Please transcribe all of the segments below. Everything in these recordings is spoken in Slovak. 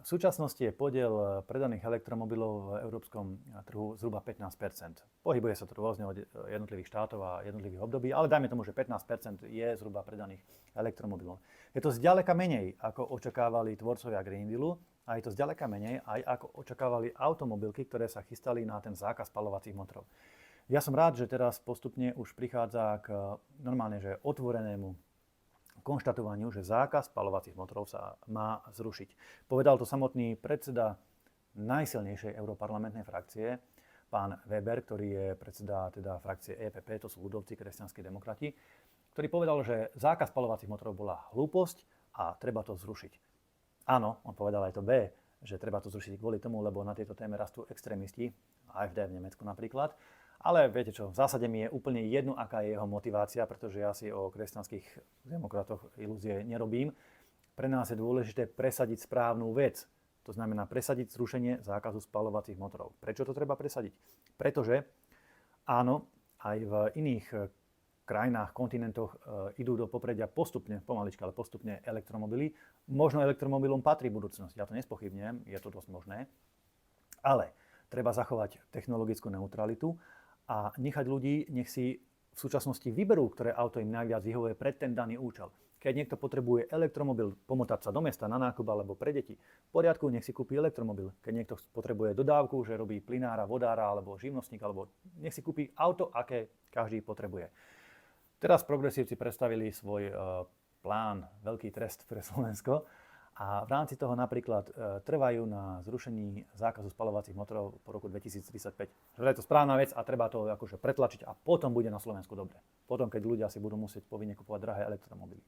V súčasnosti je podiel predaných elektromobilov v európskom trhu zhruba 15%. Pohybuje sa to rôzne od jednotlivých štátov a jednotlivých období, ale dajme tomu, že 15% je zhruba predaných elektromobilov. Je to zďaleka menej, ako očakávali tvorcovia Green Dealu, a je to zďaleka menej aj ako očakávali automobilky, ktoré sa chystali na ten zákaz spaľovacích motorov. Ja som rád, že teraz postupne už prichádza k normálne, že otvorenému konštatovaniu, že zákaz spaľovacích motorov sa má zrušiť. Povedal to samotný predseda najsilnejšej europarlamentnej frakcie, pán Weber, ktorý je predseda teda frakcie EPP, to sú ľudovci, kresťanskí demokrati, ktorý povedal, že zákaz spaľovacích motorov bola hlúposť a treba to zrušiť. Áno, on povedal aj to B, že treba to zrušiť kvôli tomu, lebo na tejto téme rastú extrémisti, AfD v Nemecku napríklad. Ale viete čo, v zásade mi je úplne jedno, aká je jeho motivácia, pretože ja si o kresťanských demokratoch ilúzie nerobím. Pre nás je dôležité presadiť správnu vec. To znamená presadiť zrušenie zákazu spaľovacích motorov. Prečo to treba presadiť? Pretože áno, aj v iných krajinách, kontinentoch idú do popredia postupne, pomalička, ale postupne elektromobily. Možno elektromobilom patrí budúcnosť, ja to nespochybňujem, je to dosť možné. Ale treba zachovať technologickú neutralitu a nechať ľudí, nech si v súčasnosti vyberú, ktoré auto im najviac vyhovuje pre ten daný účel. Keď niekto potrebuje elektromobil, pomotať sa do mesta na nákup alebo pre deti, v poriadku, nech si kúpi elektromobil. Keď niekto potrebuje dodávku, že robí plynára, vodára alebo živnostník, alebo nech si kúpi auto, aké každý potrebuje. Teraz progresívci predstavili svoj plán, veľký trest pre Slovensko. A v rámci toho napríklad trvajú na zrušení zákazu spaľovacích motorov po roku 2035. Že je to správna vec a treba to akože pretlačiť a potom bude na Slovensku dobre. Potom, keď ľudia si budú musieť povinne kupovať drahé elektromobily.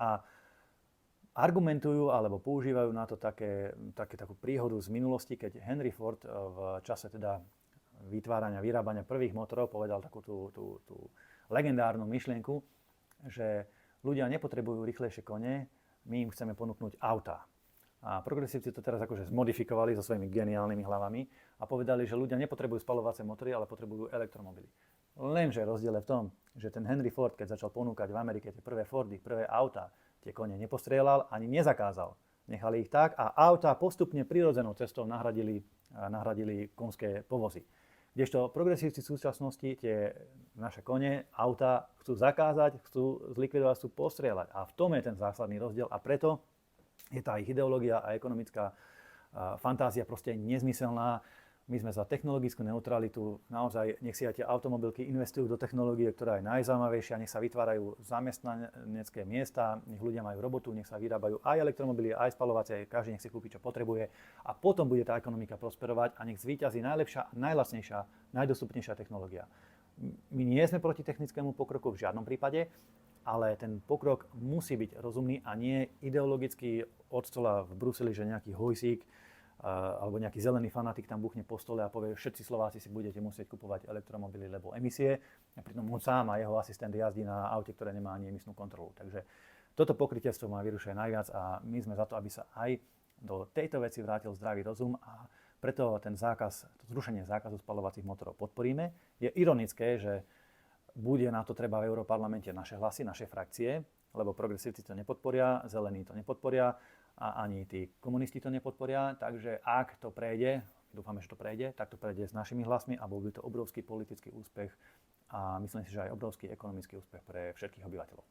A argumentujú alebo používajú na to takú príhodu z minulosti, keď Henry Ford v čase teda vyrábania prvých motorov povedal takú tú legendárnu myšlienku, že ľudia nepotrebujú rýchlejšie kone, my im chceme ponúknuť autá. A progresívci to teraz akože zmodifikovali so svojimi geniálnymi hlavami a povedali, že ľudia nepotrebujú spaľovacie motory, ale potrebujú elektromobily. Lenže rozdiel je v tom, že ten Henry Ford, keď začal ponúkať v Amerike tie prvé Fordy, prvé autá, tie kone nepostrieľal ani nezakázal. Nechali ich tak a autá postupne prirodzenou cestou nahradili konské povozy. Kdežto progresívci v súčasnosti tie naše kone, auta chcú zakázať, chcú zlikvidovať, chcú postrieľať. A v tom je ten zásadný rozdiel a preto je tá ich ideológia a ekonomická fantázia proste nezmyselná. My sme za technologickú neutralitu, naozaj nech si aj tie automobilky investujú do technológie, ktorá je najzaujímavejšia, nech sa vytvárajú zamestnanecké miesta, nech ľudia majú robotu, nech sa vyrábajú aj elektromobily, aj spaľovacie, každý nech si kúpi, čo potrebuje a potom bude tá ekonomika prosperovať a nech zvíťazí najlepšia, najlacnejšia, najdostupnejšia technológia. My nie sme proti technickému pokroku v žiadnom prípade, ale ten pokrok musí byť rozumný a nie ideologicky od stola v Bruseli, že nejaký hojsík alebo nejaký zelený fanatik tam buchne po stole a povie, všetci Slováci si budete musieť kupovať elektromobily, lebo emisie. A pritom on sám a jeho asistent jazdí na aute, ktoré nemá ani emisnú kontrolu. Takže toto pokrytectvo ma vyrušuje najviac a my sme za to, aby sa aj do tejto veci vrátil zdravý rozum a preto ten zrušenie zákazu spaľovacích motorov podporíme. Je ironické, že bude na to treba v Europarlamente naše hlasy, naše frakcie, lebo progresívci to nepodporia, zelení to nepodporia a ani tí komunisti to nepodporia. Takže ak to prejde, dúfame, že to prejde, tak to prejde s našimi hlasmi a bol by to obrovský politický úspech a myslím si, že aj obrovský ekonomický úspech pre všetkých obyvateľov.